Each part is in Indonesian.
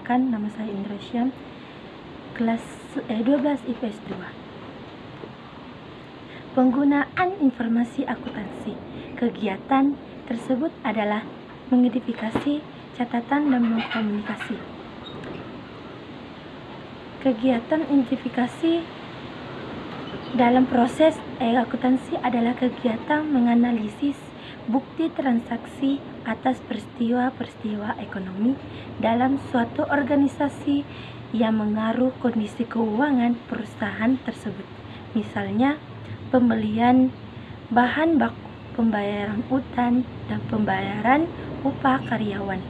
Perkenalkan, nama saya Indra Syam, kelas 12 IPS 2. Penggunaan informasi akuntansi. Kegiatan tersebut adalah mengidentifikasi, catatan, dan komunikasi. Kegiatan identifikasi dalam proses akuntansi adalah kegiatan menganalisis bukti transaksi atas peristiwa-peristiwa ekonomi dalam suatu organisasi yang mengaruh kondisi keuangan perusahaan tersebut. Misalnya, pembelian bahan baku, pembayaran utang, dan pembayaran upah karyawan.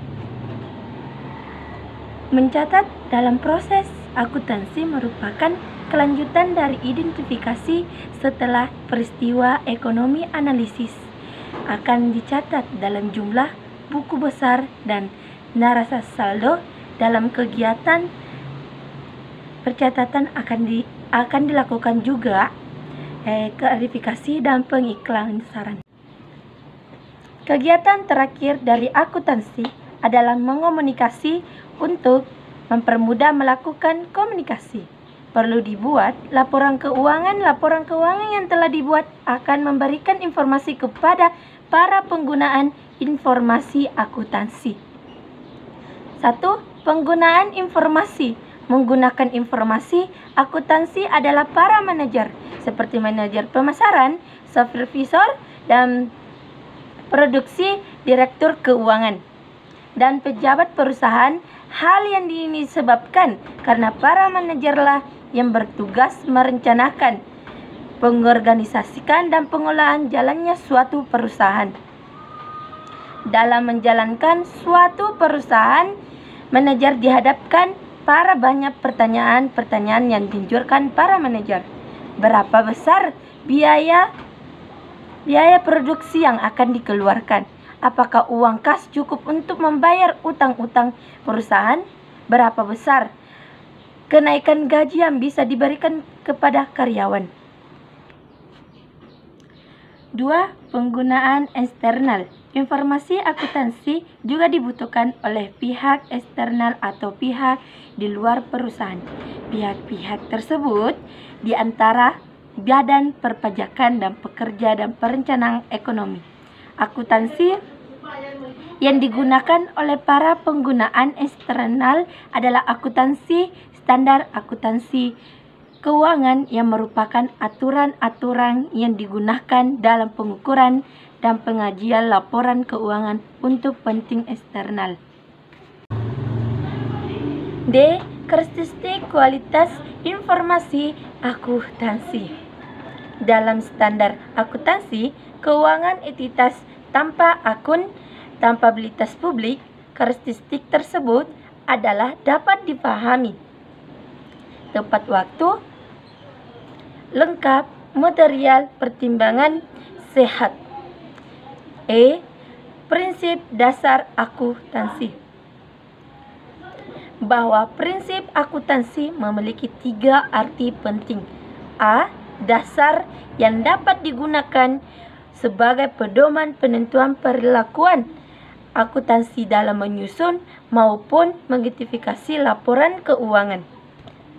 Mencatat dalam proses akuntansi merupakan kelanjutan dari identifikasi setelah peristiwa ekonomi. Analisis akan dicatat dalam jumlah buku besar dan neraca saldo. Dalam kegiatan percatatan akan dilakukan juga klarifikasi dan pengiklasan. Kegiatan terakhir dari akuntansi adalah mengomunikasi. Untuk mempermudah melakukan komunikasi, perlu dibuat laporan keuangan. Laporan keuangan yang telah dibuat akan memberikan informasi kepada para penggunaan informasi akuntansi. 1. Penggunaan informasi. Menggunakan informasi akuntansi adalah para manajer, seperti manajer pemasaran, supervisor, dan produksi, direktur keuangan, dan pejabat perusahaan. Hal yang disebabkan karena para manajerlah yang bertugas merencanakan, mengorganisasikan, dan pengolahan jalannya suatu perusahaan. Dalam menjalankan suatu perusahaan, manajer dihadapkan pada banyak pertanyaan yang dianjurkan para manajer. Berapa besar biaya produksi yang akan dikeluarkan? Apakah uang kas cukup untuk membayar utang-utang perusahaan? Berapa besar kenaikan gaji yang bisa diberikan kepada karyawan? 2. Penggunaan eksternal. Informasi akuntansi juga dibutuhkan oleh pihak eksternal atau pihak di luar perusahaan. Pihak-pihak tersebut di antara badan perpajakan dan pekerja dan perencanaan ekonomi. Akuntansi yang digunakan oleh para penggunaan eksternal adalah akuntansi standar akuntansi keuangan yang merupakan aturan-aturan yang digunakan dalam pengukuran dan pengajian laporan keuangan untuk penting eksternal. D. Karakteristik kualitas informasi akuntansi. Dalam standar akuntansi keuangan entitas tanpa akuntabilitas publik, karakteristik tersebut adalah dapat dipahami, tepat waktu, lengkap, material, pertimbangan, sehat. E. Prinsip dasar akuntansi. Bahwa prinsip akuntansi memiliki 3 arti penting. A. Dasar yang dapat digunakan sebagai pedoman penentuan perlakuan akuntansi dalam menyusun maupun mengidentifikasi laporan keuangan.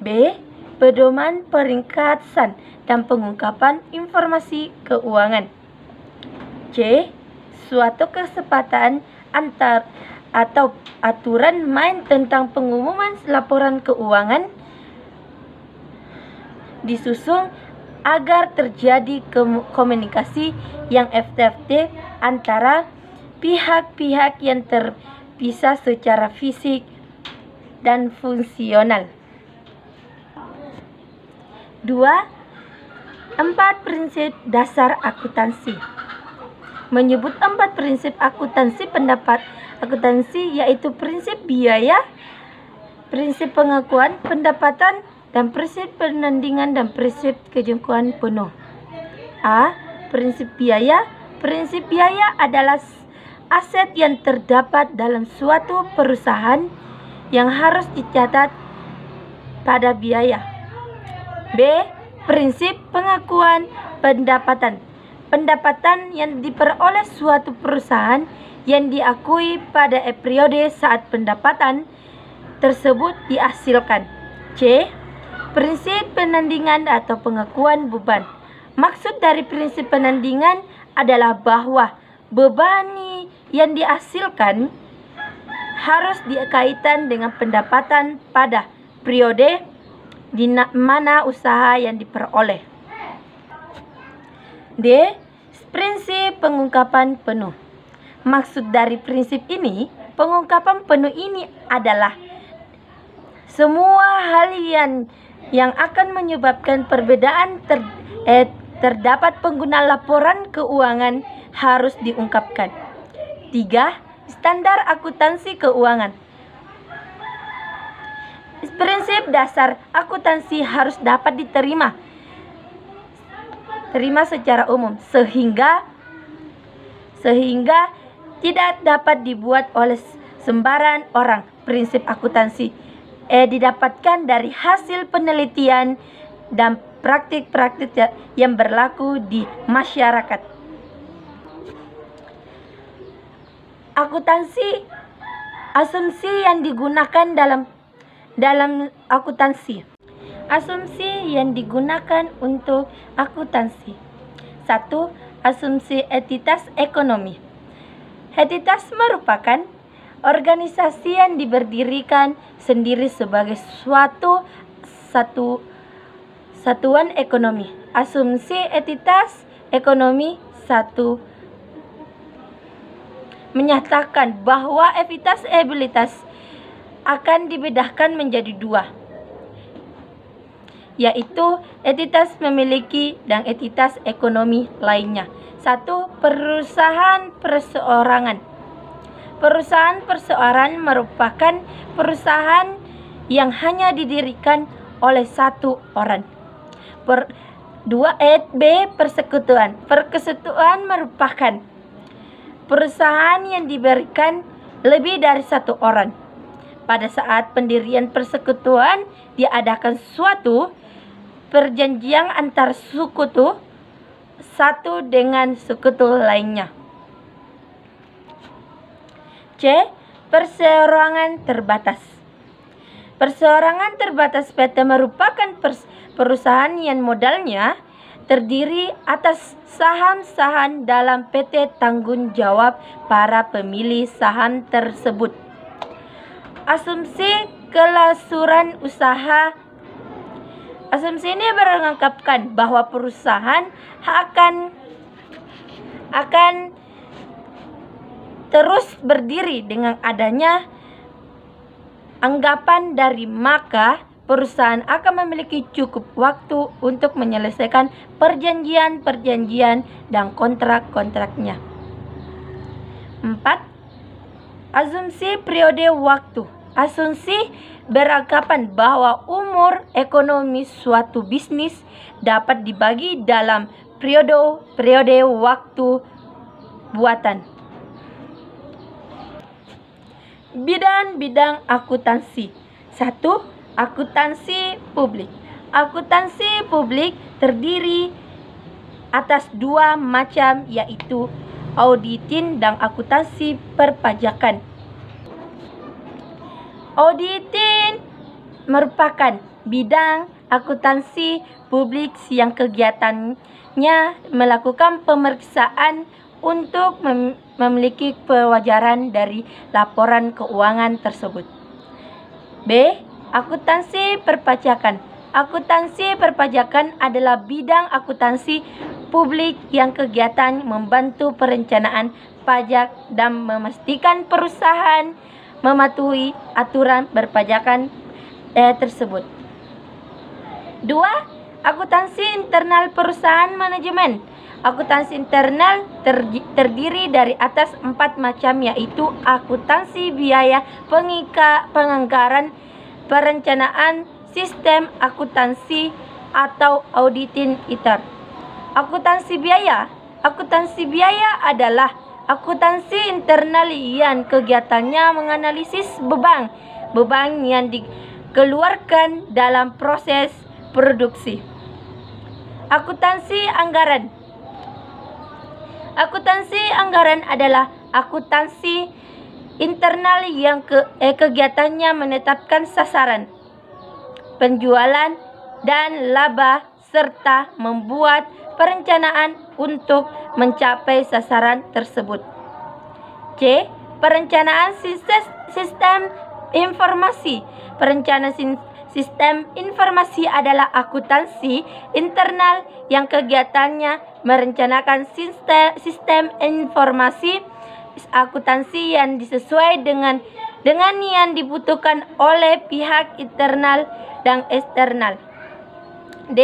B. Pedoman peringkatan dan pengungkapan informasi keuangan. C. Suatu kesepakatan atau aturan main tentang pengumuman laporan keuangan disusun agar terjadi komunikasi yang efektif antara pihak-pihak yang terpisah secara fisik dan fungsional. 2. 4 prinsip dasar akuntansi. Menyebut 4 prinsip akuntansi pendapat akuntansi, yaitu prinsip biaya, prinsip pengakuan pendapatan, dan prinsip penandingan dan prinsip kejangkauan penuh. A. Prinsip biaya. Prinsip biaya adalah aset yang terdapat dalam suatu perusahaan yang harus dicatat pada biaya. B. Prinsip pengakuan pendapatan. Pendapatan yang diperoleh suatu perusahaan yang diakui pada periode saat pendapatan tersebut dihasilkan. C. Prinsip penandingan atau pengakuan beban. Maksud dari prinsip penandingan adalah bahwa beban yang dihasilkan harus dikaitkan dengan pendapatan pada periode di mana usaha yang diperoleh. D. Prinsip pengungkapan penuh. Maksud dari prinsip ini, pengungkapan penuh ini adalah semua hal yang akan menyebabkan perbedaan terdapat pengguna laporan keuangan harus diungkapkan. 3. Standar akuntansi keuangan. Prinsip dasar akuntansi harus dapat diterima secara umum sehingga tidak dapat dibuat oleh sembarang orang. Prinsip akuntansi didapatkan dari hasil penelitian dan praktik-praktik yang berlaku di masyarakat. Akuntansi, asumsi yang digunakan dalam akuntansi. Asumsi yang digunakan untuk akuntansi. 1. Asumsi entitas ekonomi. Entitas merupakan organisasi yang diberdirikan sendiri sebagai satuan ekonomi. Asumsi entitas ekonomi 1 menyatakan bahwa entitas akan dibedakan menjadi 2, yaitu entitas memiliki dan entitas ekonomi lainnya. 1. Perusahaan perseorangan. Perusahaan perseorangan merupakan perusahaan yang hanya didirikan oleh satu orang. 2. B. Persekutuan. Persekutuan merupakan perusahaan yang diberikan lebih dari satu orang. Pada saat pendirian persekutuan diadakan suatu perjanjian antar sekutu satu dengan sekutu lainnya. C. Perseorangan terbatas. Perseorangan terbatas PT merupakan perusahaan yang modalnya terdiri atas saham-saham dalam PT tanggung jawab para pemilik saham tersebut. Asumsi kelangsungan usaha. Asumsi ini beranggapan bahwa perusahaan akan terus berdiri dengan adanya anggapan dari maka perusahaan akan memiliki cukup waktu untuk menyelesaikan perjanjian-perjanjian dan kontrak-kontraknya. 4. Asumsi periode waktu. Asumsi beranggapan bahwa umur ekonomi suatu bisnis dapat dibagi dalam periode waktu buatan. Bidang-bidang akuntansi. 1. Akuntansi publik. Akuntansi publik terdiri atas 2 macam, yaitu auditing dan akuntansi perpajakan. Auditing merupakan bidang akuntansi publik yang kegiatannya melakukan pemeriksaan untuk memiliki kewajaran dari laporan keuangan tersebut. B. Akuntansi perpajakan. Akuntansi perpajakan adalah bidang akuntansi publik yang kegiatan membantu perencanaan pajak dan memastikan perusahaan mematuhi aturan perpajakan tersebut. 2. Akuntansi internal perusahaan manajemen. Akuntansi internal terdiri dari atas 4 macam, yaitu akuntansi biaya, penganggaran, perencanaan, sistem akuntansi atau auditing ITER. Akuntansi biaya. Akuntansi biaya adalah akuntansi internal yang kegiatannya menganalisis beban yang dikeluarkan dalam proses produksi. Akuntansi anggaran. Akuntansi anggaran adalah akuntansi internal yang kegiatannya menetapkan sasaran penjualan dan laba serta membuat perencanaan untuk mencapai sasaran tersebut. C. Perencanaan sistem informasi. Perencanaan sistem informasi adalah akuntansi internal yang kegiatannya merencanakan sistem informasi akuntansi yang disesuai dengan yang dibutuhkan oleh pihak internal dan eksternal. D.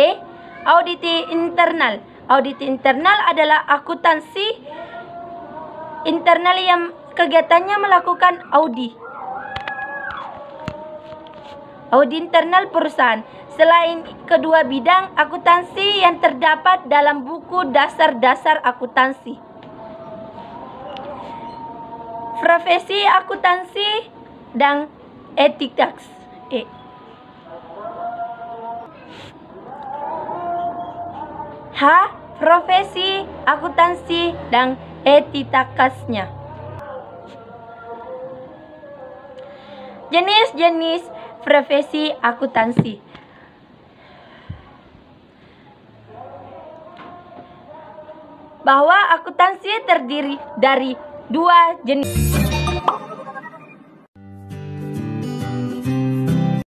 Audit internal. Audit internal adalah akuntansi internal yang kegiatannya melakukan audit internal perusahaan. Selain kedua bidang akuntansi yang terdapat dalam buku dasar-dasar akuntansi. Profesi akuntansi dan etika. H. Profesi akuntansi dan etikasnya. Jenis-jenis profesi akuntansi. Bahwa akuntansi terdiri dari dua jenis.